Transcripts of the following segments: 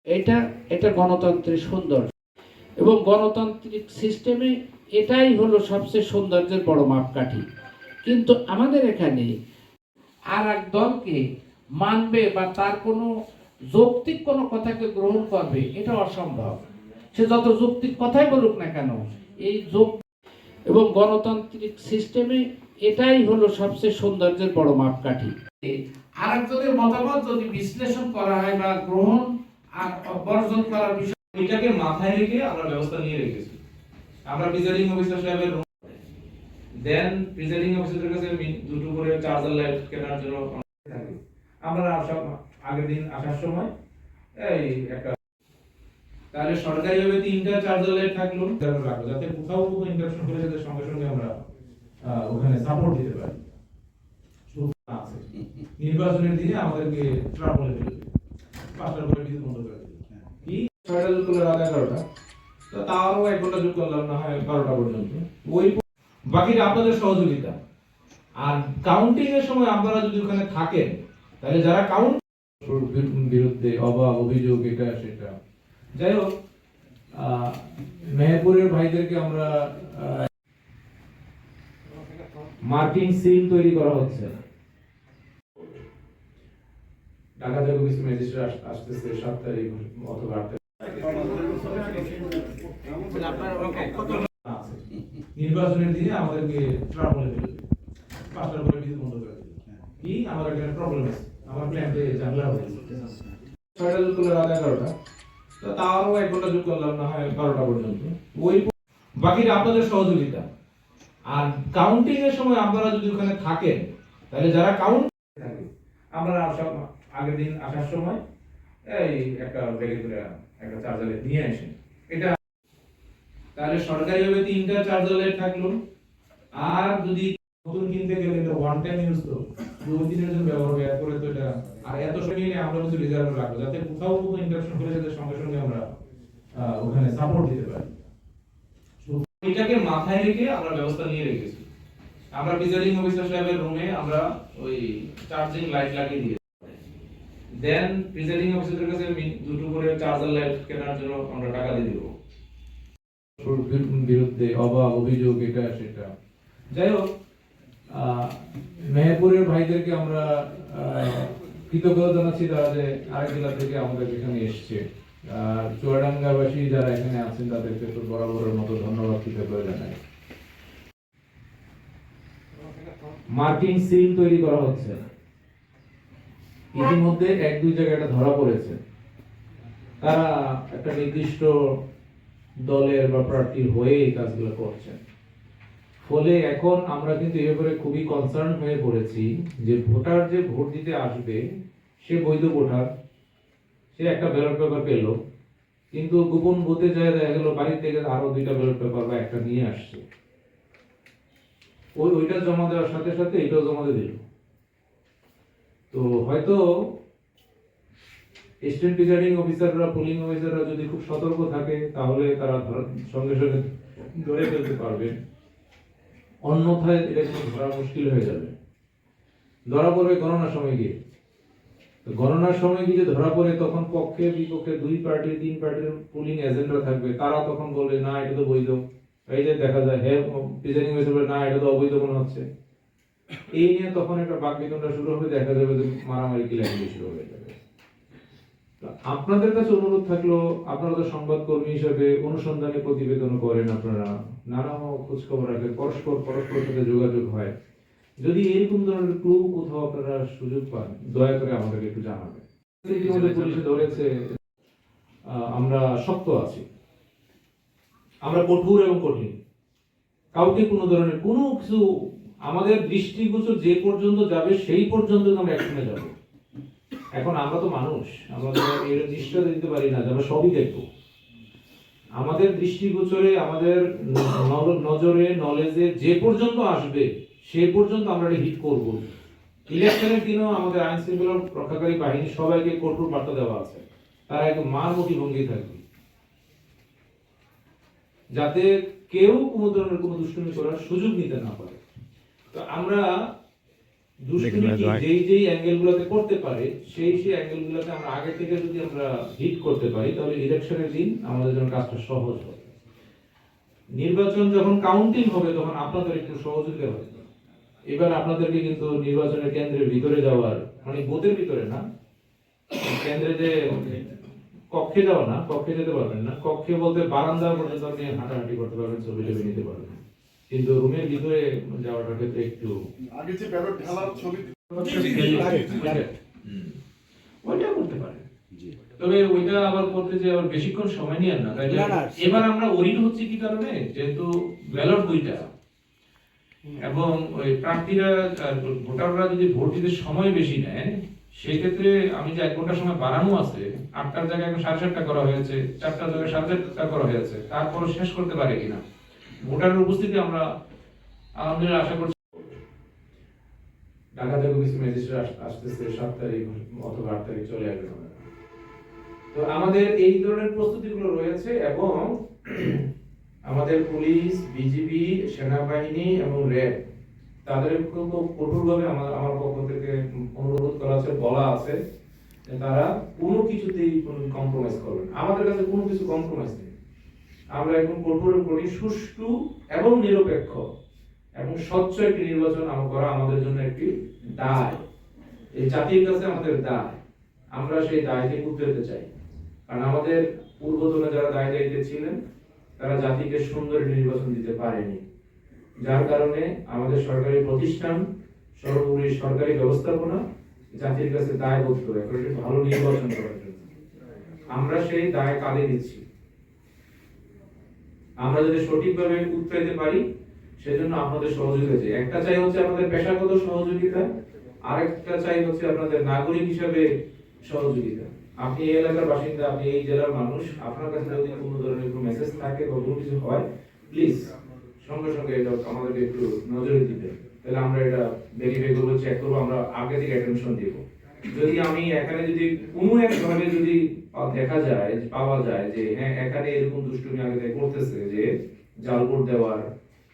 এটা এটা গণতন্ত্রের সৌন্দর্য এবং গণতান্ত্রিক সিস্টেমে এটাই হলো সবচেয়ে সৌন্দর্যের বড় মাপকাঠি। কিন্তু আমাদের এখানে আর এক দলকে মানবে বা তার কোনো যৌক্তিক কোনো কথাকে গ্রহণ করবে এটা অসম্ভব। সে যত যৌক্তিক কথাই বলুক না কেন, এই এবং গণতান্ত্রিক সিস্টেমে এটাই হলো সবচেয়ে সৌন্দর্যের বড় মাপকাঠি। আর একজনের মতামত যদি বিশ্লেষণ করা হয় বা গ্রহণ আর বর্জন করার বিষয়, এটাকে মাথায় রেখে আমরা ব্যবস্থা নিয়ে রেখেছি। আমরা প্রিজাইডিং অফিসার সাহেবের দেন প্রিজাইডিং অফিসারের কাছে দুটো করে চার্জার লাইট কেনার জন্য থাকে। আমরা সব আগের দিন আসার সময় এই একটা তাহলে সরকারিভাবে 3টা চার্জার লাইট থাকলো রাখবো, যাতে কোথাও কোনো ইন্টারাকশন করে যাতে সঙ্গে সঙ্গে আমরা ওখানে সাপোর্ট দিতে পারি। আছে নির্বাচনের দিনে আমাদেরকে ট্রাবলে ফেলবে, 5টার পরে বিদ্যুৎ বন্ধ করে দিবে। কি 6টা যোগ করলে রাত 11টা, তো তাও 1 ঘন্টা যোগ করলাম না হয় 12টা পর্যন্ত। ওই বাকিটা আপনাদের সহযোগিতা। আর কাউন্টিং এর সময় আপনারা যদি ওখানে থাকেন তাহলে যারা কাউন্ট বিরুদ্ধে অভিযোগ এটা সেটা, যাই হোক মেহেরপুরের ভাইদেরকে আমরা মার্কিং সিল তৈরি করা হচ্ছে। ঢাকা থেকে কিছু ম্যাজিস্ট্রেট আসতেছে 7 তারিখ অথবা 8 তারিখ। নির্বাচনের দিনে আমাদেরকে ট্রাবলে ফেলবে, 5টার পরে বিদ্যুৎ বন্ধ করে দিবে। কি আমার একটা প্রবলেম আছে, আমার প্ল্যান্টে ঝামেলা হয়েছে। 6টা যোগ করলে রাত 11টা, তো তাও 1 ঘন্টা যোগ করলাম না হয় 12টা পর্যন্ত। ওই বাকিটা আপনাদের সহযোগিতা। আর কাউন্টিং এর সময় আপনারা যদি ওখানে থাকেন তাহলে যারা কাউন্ট থাকে, আমরা সব আগের দিন আসার সময় এই একটা ব্যাগে করে একটা চার্জার লাইট নিয়ে আসেন। এটা তাহলে সরকারিভাবে 3টা চার্জার লাইট থাকলো। আর যদি নতুন কিনতে গেলে এটা ওয়ান টাইম ইউজ, তো 2-3 দিনের জন্য ব্যবহার হবে, এত করে তো এটা আর এত সময় নিয়ে আমরা কিছু রিজার্ভ রাখবো, যাতে কোথাও কোনো ইন্টারাকশন করে যাতে সঙ্গে সঙ্গে আমরা ওখানে সাপোর্ট দিতে পারি। এটাকে মাথায় রেখে আমরা ব্যবস্থা নিয়ে রেখেছি। আমরা প্রিজাইডিং অফিসার সাহেবের রুমে আমরা ওই চার্জিং লাইট লাগিয়ে দিয়েছি। দেন প্রিজাইডিং অফিসারের কাছে দুটো করে চার্জার লাইট কেনার জন্য আমরা টাকা দিয়ে দেব। বিরুদ্ধে অভিযোগ এটা সেটা, যাই হোক মেহেরপুরের ভাইদেরকে আমরা কৃতজ্ঞতা জানাচ্ছি তারা যে আরেক জেলা থেকে আমাদের এখানে এসছে। আর চুয়াডাঙ্গাবাসী যারা এখানে আছেন তাদেরকে তো বরাবরের মতো ধন্যবাদ কৃতজ্ঞতা জানাই। মার্কিং সিল তৈরি করা হচ্ছে। ইতিমধ্যে 1-2 জায়গায় এটা ধরা পড়েছে, তারা একটা নির্দিষ্ট দলের বা প্রার্থীর হয়ে এই কাজগুলো করছেন। ফলে এখন আমরা কিন্তু এ ব্যাপারে খুবই কনসার্ন হয়ে পড়েছি যে ভোটার যে ভোট দিতে আসবে সে বৈধ ভোটার, সে একটা ব্যালট পেপার পেল, কিন্তু গোপন বুথে যায় দেখা গেল বাড়ি থেকে আরো 2টা ব্যালট পেপার বা একটা নিয়ে আসছে, ওইটা জমা দেওয়ার সাথে সাথে এটাও জমা দিয়ে দিল। তো হয়তো স্টেট প্রিজাইডিং অফিসাররা, পোলিং অফিসাররা যদি খুব সতর্ক থাকে তাহলে তারা সঙ্গে সঙ্গে ধরে ফেলতে পারবে, অন্যথায় এটা কিন্তু ধরা মুশকিল হয়ে যাবে। ধরা পড়বে গণনার সময় গিয়ে, গণনার সময় গিয়ে ধরা পড়ে তখন পক্ষে বিপক্ষে 2 পার্টি 3 পার্টির পোলিং এজেন্টরা থাকবে, তারা তখন বলবে না এটা তো বৈধ। এই যে দেখা যায় হ্যাঁ প্রিজাইডিং অফিসার না এটা তো অবৈধ মনে হচ্ছে, এই নিয়ে তখন একটা বাকবিতণ্ডা শুরু হবে, দেখা যাবে যে মারামারি কিলাকিলি শুরু হয়ে যাবে। আপনাদের কাছে অনুরোধ থাকলো, আপনারা তো সংবাদকর্মী হিসেবে অনুসন্ধানী প্রতিবেদন করেন, আপনারা নানা খোঁজ খবর রাখেন, পরস্পরের সাথে যোগাযোগ হয়, যদি এরকম ধরনের ক্লু কোথাও আপনারা সুযোগ পান দয়া করে আমাদেরকে একটু জানাবেন। পুলিশে ধরেছে, আমরা শক্ত আছি, আমরা কঠোর এবং কঠিন, কাউকে কোনো ধরনের কোনো কিছু আমাদের দৃষ্টিগোচর যে পর্যন্ত যাবে সেই পর্যন্ত আমরা অ্যাকশনে যাব। এখন আমরা তো মানুষ, আমরা এর নিশ্চয়তা দিতে পারি না যে আমরা সবই দেখব। আমাদের দৃষ্টিগোচরে, আমাদের নজরে, নলেজে যে পর্যন্ত আসবে সে পর্যন্ত আমরা হিট করব। ইলেকশনের দিনও আমাদের আইন শৃঙ্খলা রক্ষাকারী বাহিনী সবাইকে কঠোর বার্তা দেওয়া আছে, তারা একদম মারমুখী ভঙ্গি থাকবে, যাতে কেউ কোনো ধরনের কোনো দুষ্টুমি করার সুযোগ নিতে না পারে। তো আমরা দুষ্কৃতী যেই অ্যাঙ্গেলগুলোতে করতে পারে সেই অ্যাঙ্গেলগুলোতে আমরা আগে থেকে যদি আমরা হিট করতে পারি তাহলে ইলেকশনের দিন আমাদের জন্য কাজটা সহজ হবে। নির্বাচন যখন কাউন্টিং হবে তখন আপনাদের একটু সহযোগিতা হবে। এবার আপনাদেরকে কিন্তু নির্বাচনের কেন্দ্রের ভিতরে যাওয়ার, মানে বুথের ভিতরে না, কেন্দ্রে যে কক্ষে যাওয়া না, কক্ষে যেতে পারবেন না, কক্ষে বলতে বারান্দা পর্যন্ত আপনি হাঁটাহাঁটি করতে পারবেন, ছবি টবি নিতে পারবেন, কিন্তু রুমের ভিতরে যাওয়াটা ক্ষেত্রে একটু আগে যে ব্যালট ঢালার ছবি ওইটা করতে পারে। তবে ওইটা আবার করতে যে আবার বেশিক্ষণ সময় নিয়ে না, তাই এবার আমরা ওরিড হচ্ছে কি কারণে, যেহেতু ব্যালট দুইটা এবং ওই প্রার্থীরা ভোটাররা যদি ভোট দিতে সময় বেশি নেয়, সেই ক্ষেত্রে আমি যে 1 ঘন্টা সময় বাড়ানো আছে, 8টার জায়গায় এখন 7:30টা করা হয়েছে, 4টার জায়গায় 4:30টা করা হয়েছে, তারপরে শেষ করতে পারে কিনা ভোটারের উপস্থিতি আমরা আলহামদুলিল্লাহ আশা করছি। ঢাকা থেকে কিছু ম্যাজিস্ট্রেট আসতেছে 7 তারিখ অথবা 8 তারিখ চলে আসবে। তো আমাদের এই ধরনের প্রস্তুতিগুলো রয়েছে এবং আমাদের পুলিশ, বিজিবি, সেনাবাহিনী এবং র্যাব তাদের খুব কঠোরভাবে আমার পক্ষ থেকে অনুরোধ করা আছে, বলা আছে যে তারা কোনো কিছুতেই কোনো কম্প্রোমাইজ করবে না। আমাদের কাছে কোনো কিছু কম্প্রোমাইজ নেই। আমরা একদম কঠোর করি, সুষ্ঠু এবং নিরপেক্ষ এবং স্বচ্ছ একটি নির্বাচন করা আমাদের জন্য একটি দায়। এই জাতির কাছে আমাদের দায়, আমরা সেই দায় থেকে উঠতে চাই। কারণ আমাদের পূর্বতনে যারা দায় দায়িত্বে ছিলেন তারা জাতিকে সুন্দর নির্বাচন দিতে পারেনি, যার কারণে আমাদের সরকারি প্রতিষ্ঠান, সর্বোপরি সরকারি ব্যবস্থাপনা জাতির কাছে দায়বদ্ধ একটা ভালো নির্বাচন করার জন্য। আমরা সেই দায় কাঁধে নিচ্ছি। আমরা যদি সঠিকভাবে উৎপাদিতে পারি সেজন্য আপনাদের সহযোগিতা চাই। একটা চাই হচ্ছে আমাদের পেশাগত সহযোগিতা, আরেকটা চাই হচ্ছে আপনাদের নাগরিক হিসেবে সহযোগিতা। আপনি এই এলাকার বাসিন্দা, আপনি এই জেলার মানুষ, আপনার কাছে যদি কোনো ধরনের কোনো মেসেজ থাকে বা কোনো কিছু হয়, প্লিজ সঙ্গে সঙ্গে এটা আমাদেরকে একটু নজরে দিবেন, তাহলে আমরা এটা ভেরিফাই করবো, চেক করবো, আমরা আগে থেকে অ্যাটেনশন দিব। যদি আমি এখানে যদি কোনো একভাবে যদি দেখা যায়, পাওয়া যায় যে হ্যাঁ এখানে এরকম দুষ্টুমি আগে থেকে করতেছে, যে জাল ভোট দেওয়ার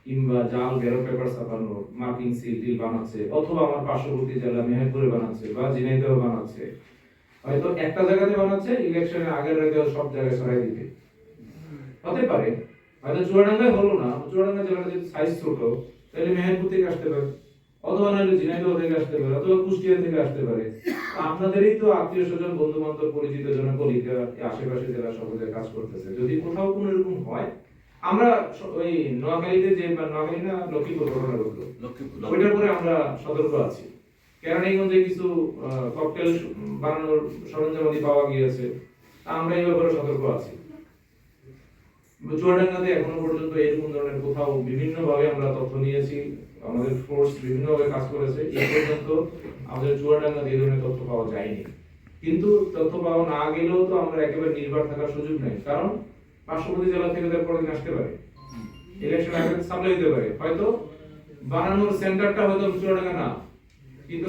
কিংবা জাল ব্যালট পেপার ছাপানোর, মার্কিং সিল বানাচ্ছে, অথবা আমার পার্শ্ববর্তী জেলা মেহেরপুরে বানাচ্ছে বা ঝিনাইদহে বানাচ্ছে, হয়তো একটা জায়গাতে বানাচ্ছে, ইলেকশনের আগের রাতে সব জায়গায় ছড়াই দিবে, হতে পারে। হয়তো চুয়াডাঙ্গায় হলো না, চুয়াডাঙ্গা জেলাটা যদি সাইজ ছোট, তাহলে মেহেরপুর থেকে আসতে পারে, অথবা নাহলে ঝিনাইদহ থেকে আসতে পারে, অথবা কুষ্টিয়া থেকে আসতে পারে। আপনাদেরই তো আত্মীয় স্বজন, বন্ধু বান্ধব, পরিচিত জনকলিকা আশেপাশে জেলা সকলে কাজ করতেছে। যদি কোথাও কোনো এরকম হয়, আমরা ওই নোয়াখালীতে যে নোয়াখালী না লক্ষ্মীপুর ঘটনা ঘটলো, ওইটার পরে আমরা সতর্ক আছি। কেরানীগঞ্জে কিছু ককটেল বানানোর সরঞ্জামাদি পাওয়া গিয়েছে, আমরা এই ব্যাপারে সতর্ক আছি। চুয়াডাঙ্গাতে এখনো পর্যন্ত এরকম ধরনের কোথাও বিভিন্ন ভাবে আমরা তথ্য নিয়েছি, আমাদের ফোর্স বিভিন্ন ভাবে কাজ করেছে, এই পর্যন্ত আমাদের চুয়াডাঙ্গাতে এই ধরনের তথ্য পাওয়া যায়নি। কিন্তু তথ্য পাওয়া না গেলেও তো আমরা একেবারে নির্ভর থাকার সুযোগ নেই, কারণ পার্শ্ববর্তী জেলা থেকে তার পরের দিন আসতে পারে, ইলেকশন আগে সাপ্লাই দিতে পারে, হয়তো বানানোর সেন্টারটা হয়তো চুয়াডাঙ্গা না, কিন্তু